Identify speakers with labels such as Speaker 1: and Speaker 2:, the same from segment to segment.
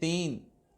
Speaker 1: 3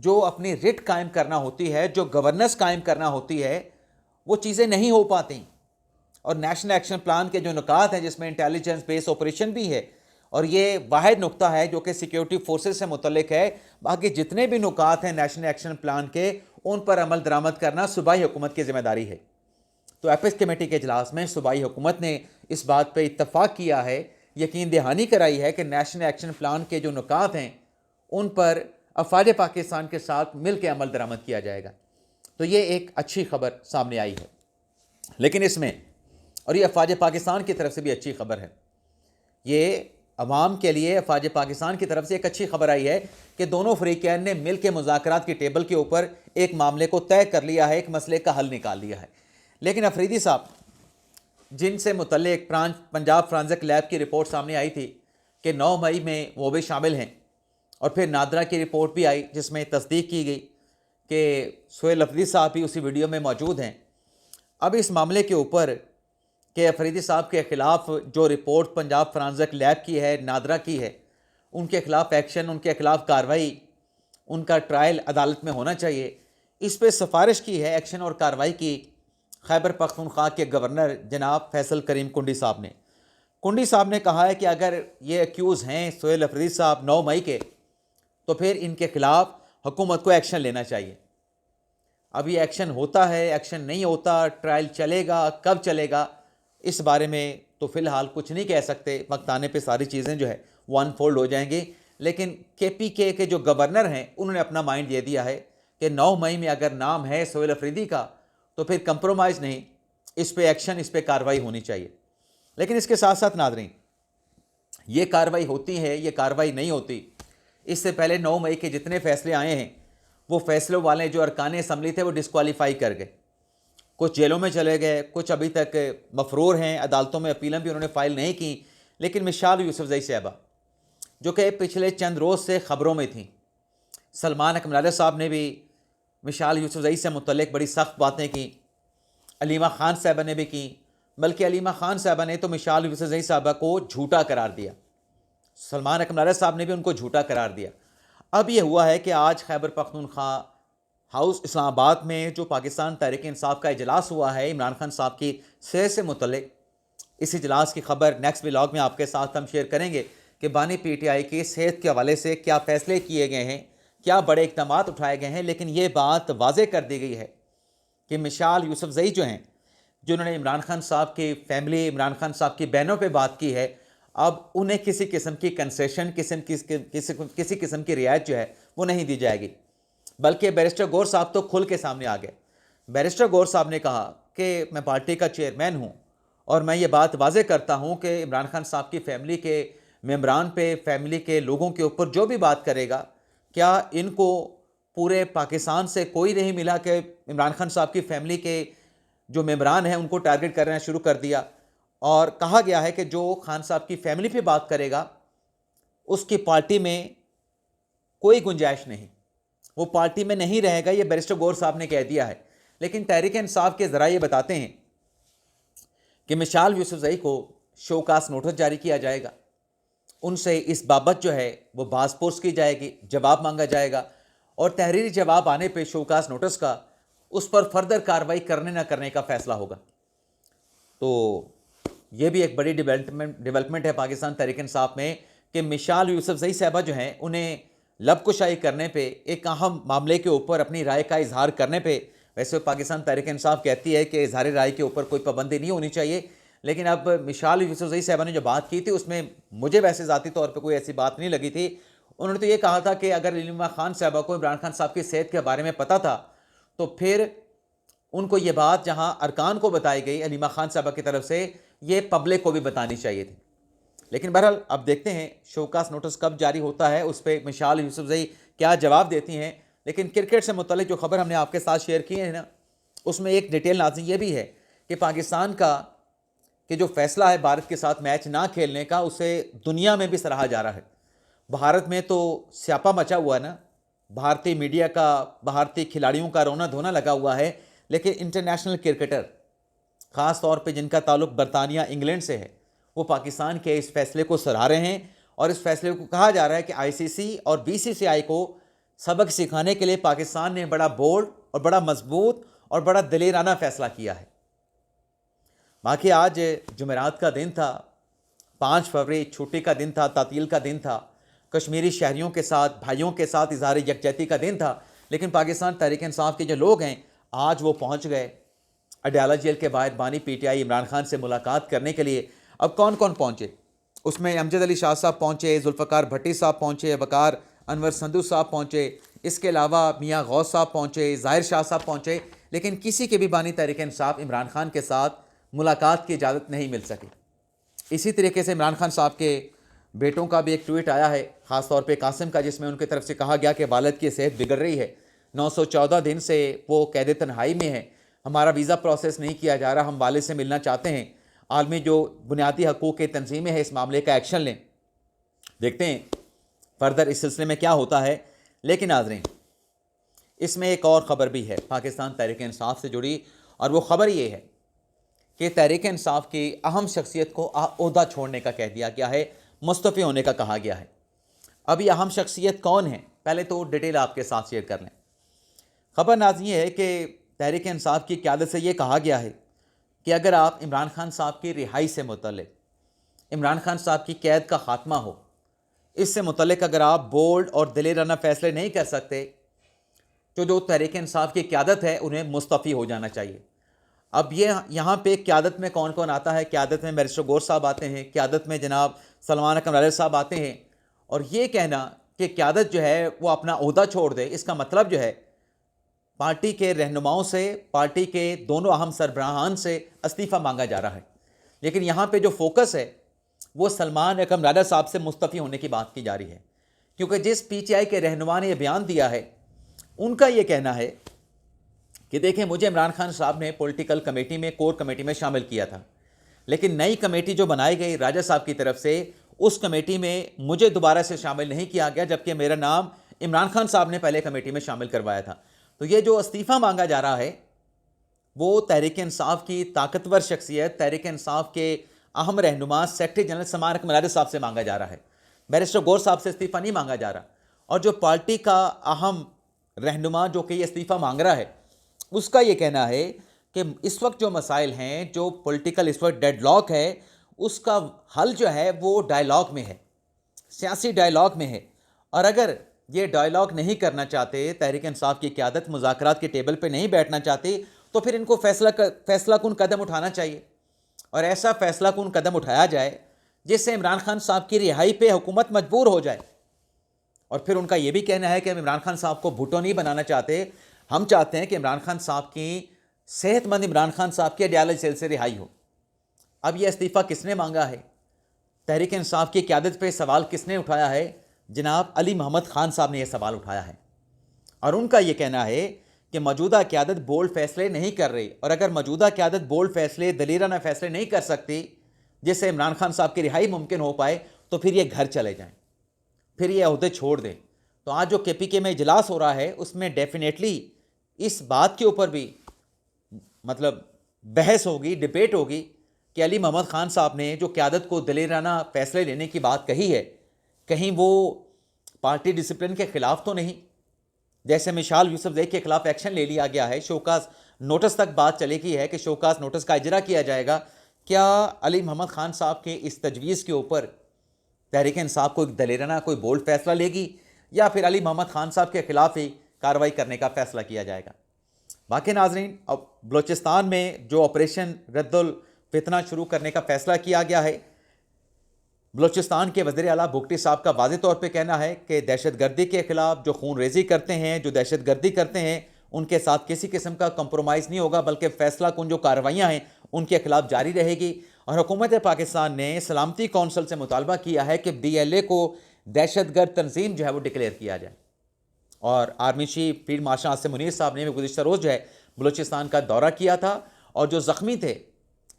Speaker 1: جو اپنی رٹ قائم کرنا ہوتی ہے, جو گورننس قائم کرنا ہوتی ہے, وہ چیزیں نہیں ہو پاتی. اور نیشنل ایکشن پلان کے جو نکات ہیں جس میں انٹیلیجنس بیس آپریشن بھی ہے, اور یہ واحد نقطہ ہے جو کہ سیکیورٹی فورسز سے متعلق ہے, باقی جتنے بھی نکات ہیں نیشنل ایکشن پلان کے ان پر عمل درآمد کرنا صوبائی حکومت کی ذمہ داری ہے. تو ایپیکس کمیٹی کے اجلاس میں صوبائی حکومت نے اس بات پہ اتفاق کیا ہے, یقین دہانی کرائی ہے کہ نیشنل ایکشن پلان کے جو نکات ہیں ان پر افواج پاکستان کے ساتھ مل کے عمل درآمد کیا جائے گا. تو یہ ایک اچھی خبر سامنے آئی ہے. لیکن اس میں, اور یہ افواج پاکستان کی طرف سے بھی اچھی خبر ہے, یہ عوام کے لیے افواج پاکستان کی طرف سے ایک اچھی خبر آئی ہے کہ دونوں فریقین نے مل کے مذاکرات کی ٹیبل کے اوپر ایک معاملے کو طے کر لیا ہے, ایک مسئلے کا حل نکال لیا ہے. لیکن افریدی صاحب جن سے متعلق پنجاب فرانزک لیب کی رپورٹ سامنے آئی تھی کہ 9 مئی میں وہ بھی شامل ہیں, اور پھر نادرا کی رپورٹ بھی آئی جس میں تصدیق کی گئی کہ سہیل افریدی صاحب بھی اسی ویڈیو میں موجود ہیں. اب اس معاملے کے اوپر کہ افریدی صاحب کے خلاف جو رپورٹ پنجاب فرانزک لیب کی ہے, نادرا کی ہے, ان کے خلاف ایکشن, ان کے خلاف کارروائی, ان کا ٹرائل عدالت میں ہونا چاہیے, اس پہ سفارش کی ہے ایکشن اور کارروائی کی خیبر پختونخوا کے گورنر جناب فیصل کریم کنڈی صاحب نے. کنڈی صاحب نے کہا ہے کہ اگر یہ ایکیوز ہیں سہیل افریدی صاحب 9 مئی کے, تو پھر ان کے خلاف حکومت کو ایکشن لینا چاہیے. اب یہ ایکشن ہوتا ہے, ایکشن نہیں ہوتا, ٹرائل چلے گا, کب چلے گا, اس بارے میں تو فی الحال کچھ نہیں کہہ سکتے. وقت آنے پہ ساری چیزیں جو ہے وہ انفولڈ ہو جائیں گی. لیکن KPK کے جو گورنر ہیں انہوں نے اپنا مائنڈ دے دیا ہے کہ 9 مئی میں اگر نام ہے سہیل افریدی کا تو پھر کمپرومائز نہیں, اس پہ ایکشن, اس پہ کارروائی ہونی چاہیے. لیکن اس کے ساتھ ساتھ ناظرین, یہ کارروائی ہوتی ہے, یہ کارروائی نہیں ہوتی, اس سے پہلے 9 مئی کے جتنے فیصلے آئے ہیں وہ فیصلوں والے جو ارکان اسمبلی تھے وہ ڈسکوالیفائی کر گئے. کچھ جیلوں میں چلے گئے, کچھ ابھی تک مفرور ہیں, عدالتوں میں اپیلیں بھی انہوں نے فائل نہیں کی. لیکن مشال یوسفزئی صاحبہ جو کہ پچھلے چند روز سے خبروں میں تھیں, سلمان اکملالہ صاحب نے بھی مشال یوسفزئی سے متعلق بڑی سخت باتیں کی, علیمہ خان صاحبہ نے بھی کی, بلکہ علیمہ خان صاحبہ نے تو مشال یوسفزئی صاحبہ کو جھوٹا قرار دیا, سلمان اکملالہ صاحب نے بھی ان کو جھوٹا قرار دیا. اب یہ ہوا ہے کہ آج خیبر پختونخوا ہاؤس اسلام آباد میں جو پاکستان تحریک انصاف کا اجلاس ہوا ہے عمران خان صاحب کی صحت سے متعلق, اس اجلاس کی خبر نیکسٹ ولاگ میں آپ کے ساتھ ہم شیئر کریں گے کہ بانی PTI کی صحت کے حوالے سے کیا فیصلے کیے گئے ہیں, کیا بڑے اقدامات اٹھائے گئے ہیں. لیکن یہ بات واضح کر دی گئی ہے کہ مشال یوسفزئی جو ہیں, جنہوں نے عمران خان صاحب کی فیملی, عمران خان صاحب کی بہنوں پہ بات کی ہے, اب انہیں کسی قسم کی کنسیشن, کسی قسم کی رعایت جو ہے وہ نہیں دی جائے گی. بلکہ بیرسٹر گور صاحب تو کھل کے سامنے آ گئے. بیرسٹر گور صاحب نے کہا کہ میں پارٹی کا چیئرمین ہوں اور میں یہ بات واضح کرتا ہوں کہ عمران خان صاحب کی فیملی کے ممبران پہ, فیملی کے لوگوں کے اوپر جو بھی بات کرے گا, کیا ان کو پورے پاکستان سے کوئی نہیں ملا کہ عمران خان صاحب کی فیملی کے جو ممبران ہیں ان کو ٹارگٹ کرنا شروع کر دیا. اور کہا گیا ہے کہ جو خان صاحب کی فیملی پہ بات کرے گا اس کی پارٹی میں کوئی گنجائش نہیں, وہ پارٹی میں نہیں رہے گا. یہ بیرسٹر گور صاحب نے کہہ دیا ہے. لیکن تحریک انصاف کے ذرائع بتاتے ہیں کہ مشال یوسفزئی کو شوکاس نوٹس جاری کیا جائے گا, ان سے اس بابت جو ہے وہ باز پرس کی جائے گی, جواب مانگا جائے گا, اور تحریری جواب آنے پہ شوکاس نوٹس کا اس پر فردر کارروائی کرنے نہ کرنے کا فیصلہ ہوگا. تو یہ بھی ایک بڑی ڈیولپمنٹ ہے پاکستان تحریک انصاف میں کہ مشال یوسفزئی صاحبہ جو ہیں انہیں لب کشائی کرنے پہ, ایک اہم معاملے کے اوپر اپنی رائے کا اظہار کرنے پہ, ویسے پاکستان تحریک انصاف کہتی ہے کہ اظہار رائے کے اوپر کوئی پابندی نہیں ہونی چاہیے, لیکن اب مشال یوسفزئی صاحبہ نے جو بات کی تھی اس میں مجھے ویسے ذاتی طور پہ کوئی ایسی بات نہیں لگی تھی. انہوں نے تو یہ کہا تھا کہ اگر علیمہ خان صاحبہ کو عمران خان صاحب کی صحت کے بارے میں پتہ تھا تو پھر ان کو یہ بات جہاں ارکان کو بتائی گئی علیمہ خان صاحبہ کی طرف سے, یہ پبلک کو بھی بتانی چاہیے تھی. لیکن بہرحال اب دیکھتے ہیں شوکاس نوٹس کب جاری ہوتا ہے, اس پہ مشال یوسفزئی کیا جواب دیتی ہیں. لیکن کرکٹ سے متعلق جو خبر ہم نے آپ کے ساتھ شیئر کی ہے نا, اس میں ایک ڈیٹیل ناظرین یہ بھی ہے کہ پاکستان کا کہ جو فیصلہ ہے بھارت کے ساتھ میچ نہ کھیلنے کا, اسے دنیا میں بھی سراہا جا رہا ہے. بھارت میں تو سیاپا مچا ہوا ہے نا, بھارتی میڈیا کا, بھارتی کھلاڑیوں کا رونا دھونا لگا ہوا ہے. لیکن انٹرنیشنل کرکٹر خاص طور پہ جن کا تعلق برطانیہ, انگلینڈ سے ہے, وہ پاکستان کے اس فیصلے کو سراہ رہے ہیں. اور اس فیصلے کو کہا جا رہا ہے کہ ICC اور BCCI کو سبق سکھانے کے لیے پاکستان نے بڑا بولڈ اور بڑا مضبوط اور بڑا دلیرانہ فیصلہ کیا ہے۔ باقی آج جمعرات کا دن تھا، 5 فروری چھٹی کا دن تھا، تعطیل کا دن تھا، کشمیری شہریوں کے ساتھ، بھائیوں کے ساتھ اظہار یکجہتی کا دن تھا، لیکن پاکستان تحریک انصاف کے جو لوگ ہیں آج وہ پہنچ گئے اڈیالہ جیل کے باہر بانی P T I Imran Khan سے ملاقات کرنے کے لیے۔ اب کون کون پہنچے؟ اس میں امجد علی شاہ صاحب پہنچے، ذوالفقار بھٹی صاحب پہنچے، وقار انور سندھو صاحب پہنچے، اس کے علاوہ میاں غوث صاحب پہنچے، ظاہر شاہ صاحب پہنچے، لیکن کسی کے بھی بانی تحریک انصاف عمران خان کے ساتھ ملاقات کی اجازت نہیں مل سکی۔ اسی طریقے سے عمران خان صاحب کے بیٹوں کا بھی ایک ٹویٹ آیا ہے، خاص طور پہ قاسم کا، جس میں ان کی طرف سے کہا گیا کہ والد کی صحت بگڑ رہی ہے، 914 دن سے وہ قید تنہائی میں ہیں، ہمارا ویزا پروسیس نہیں کیا جا رہا، ہم والد سے ملنا چاہتے ہیں، عالمی جو بنیادی حقوق کی تنظیمیں ہیں اس معاملے کا ایکشن لیں۔ دیکھتے ہیں فردر اس سلسلے میں کیا ہوتا ہے۔ لیکن ناظرین، اس میں ایک اور خبر بھی ہے پاکستان تحریک انصاف سے جڑی، اور وہ خبر یہ ہے کہ تحریک انصاف کی اہم شخصیت کو عہدہ چھوڑنے کا کہہ دیا گیا ہے، مستعفی ہونے کا کہا گیا ہے۔ اب یہ اہم شخصیت کون ہے؟ پہلے تو ڈیٹیل آپ کے ساتھ شیئر کر لیں۔ خبر ناظرین یہ ہے کہ تحریک انصاف کی قیادت سے یہ کہا گیا ہے کہ اگر آپ عمران خان صاحب کی رہائی سے متعلق، عمران خان صاحب کی قید کا خاتمہ ہو، اس سے متعلق اگر آپ بولڈ اور دلیرانہ فیصلے نہیں کر سکتے تو جو تحریک انصاف کی قیادت ہے انہیں مستعفی ہو جانا چاہیے۔ اب یہاں پہ قیادت میں کون کون آتا ہے؟ قیادت میں بیرسٹر گور صاحب آتے ہیں، قیادت میں جناب سلمان اکرم رائل صاحب آتے ہیں، اور یہ کہنا کہ قیادت جو ہے وہ اپنا عہدہ چھوڑ دے، اس کا مطلب جو ہے پارٹی کے رہنماؤں سے، پارٹی کے دونوں اہم سربراہان سے استعفیٰ مانگا جا رہا ہے۔ لیکن یہاں پہ جو فوکس ہے وہ سلمان اکرم رائل صاحب سے مستعفی ہونے کی بات کی جا رہی ہے، کیونکہ جس پی ٹی آئی کے رہنما نے یہ بیان دیا ہے ان کا یہ کہنا ہے کہ دیکھیں مجھے عمران خان صاحب نے پولیٹیکل کمیٹی میں، کور کمیٹی میں شامل کیا تھا، لیکن نئی کمیٹی جو بنائی گئی راجہ صاحب کی طرف سے، اس کمیٹی میں مجھے دوبارہ سے شامل نہیں کیا گیا، جبکہ میرا نام عمران خان صاحب نے پہلے کمیٹی میں شامل کروایا تھا۔ تو یہ جو استعفیٰ مانگا جا رہا ہے وہ تحریک انصاف کی طاقتور شخصیت، تحریک انصاف کے اہم رہنما سیکرٹری جنرل سلمان اکرم رائل صاحب سے مانگا جا رہا ہے، بیرسٹر گور صاحب سے استعفیٰ نہیں مانگا جا رہا۔ اور جو پارٹی کا اہم رہنما جو کہ یہ استعفیٰ مانگ رہا ہے اس کا یہ کہنا ہے کہ اس وقت جو مسائل ہیں، جو پولیٹیکل اس وقت ڈیڈ لاک ہے، اس کا حل جو ہے وہ ڈائیلاگ میں ہے، سیاسی ڈائیلاگ میں ہے، اور اگر یہ ڈائیلاگ نہیں کرنا چاہتے، تحریک انصاف کی قیادت مذاکرات کے ٹیبل پہ نہیں بیٹھنا چاہتی، تو پھر ان کو فیصلہ کن قدم اٹھانا چاہیے، اور ایسا فیصلہ کن قدم اٹھایا جائے جس سے عمران خان صاحب کی رہائی پہ حکومت مجبور ہو جائے۔ اور پھر ان کا یہ بھی کہنا ہے کہ ہم عمران خان صاحب کو بھٹو نہیں بنانا چاہتے، ہم چاہتے ہیں کہ عمران خان صاحب کی، صحت مند عمران خان صاحب کی اڈیالہ جیل سے رہائی ہو۔ اب یہ استعفیٰ کس نے مانگا ہے؟ تحریک انصاف کی قیادت پہ سوال کس نے اٹھایا ہے؟ جناب علی محمد خان صاحب نے یہ سوال اٹھایا ہے، اور ان کا یہ کہنا ہے کہ موجودہ قیادت بولڈ فیصلے نہیں کر رہی، اور اگر موجودہ قیادت بولڈ فیصلے، دلیرانہ فیصلے نہیں کر سکتی جس سے عمران خان صاحب کی رہائی ممکن ہو پائے، تو پھر یہ گھر چلے جائیں، پھر یہ عہدے چھوڑ دیں۔ تو آج جو کے پی کے میں اجلاس ہو رہا ہے اس میں ڈیفینیٹلی اس بات کے اوپر بھی بحث ہوگی، ڈیبیٹ ہوگی کہ علی محمد خان صاحب نے جو قیادت کو دلیرانہ فیصلے لینے کی بات کہی ہے، کہیں وہ پارٹی ڈسپلن کے خلاف تو نہیں؟ جیسے مشال یوسف زئی کے خلاف ایکشن لے لیا گیا ہے، شوکاز نوٹس تک بات چلے گی ہے کہ شوکاز نوٹس کا اجرا کیا جائے گا، کیا علی محمد خان صاحب کے اس تجویز کے اوپر تحریک انصاف کو ایک دلیرانہ کوئی بولڈ فیصلہ لے گی، یا پھر علی محمد خان صاحب کے خلاف ہی کارروائی کرنے کا فیصلہ کیا جائے گا؟ باقی ناظرین، اب بلوچستان میں جو آپریشن رد الفتنہ شروع کرنے کا فیصلہ کیا گیا ہے، بلوچستان کے وزیر اعلیٰ بگٹی صاحب کا واضح طور پہ کہنا ہے کہ دہشت گردی کے خلاف جو خون ریزی کرتے ہیں، جو دہشت گردی کرتے ہیں، ان کے ساتھ کسی قسم کا کمپرومائز نہیں ہوگا، بلکہ فیصلہ کن جو کارروائیاں ہیں ان کے خلاف جاری رہے گی۔ اور حکومت پاکستان نے سلامتی کونسل سے مطالبہ کیا ہے کہ ڈی ایل اے کو دہشت گرد تنظیم جو ہے وہ ڈکلیئر کیا جائے۔ اور army chief field marshal Asim Munir صاحب نے گزشتہ روز جو ہے بلوچستان کا دورہ کیا تھا، اور جو زخمی تھے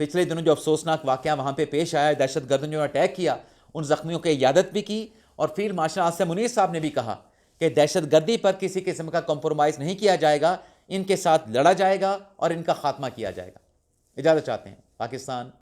Speaker 1: پچھلے دنوں جو افسوسناک واقعہ وہاں پہ پیش آیا، دہشت گردوں نے اٹیک کیا، ان زخمیوں کی عیادت بھی کی، اور فیلڈ مارشل عاصم منیر صاحب نے بھی کہا کہ دہشت گردی پر کسی قسم کا کمپرومائز نہیں کیا جائے گا، ان کے ساتھ لڑا جائے گا اور ان کا خاتمہ کیا جائے گا۔ اجازت چاہتے ہیں۔ پاکستان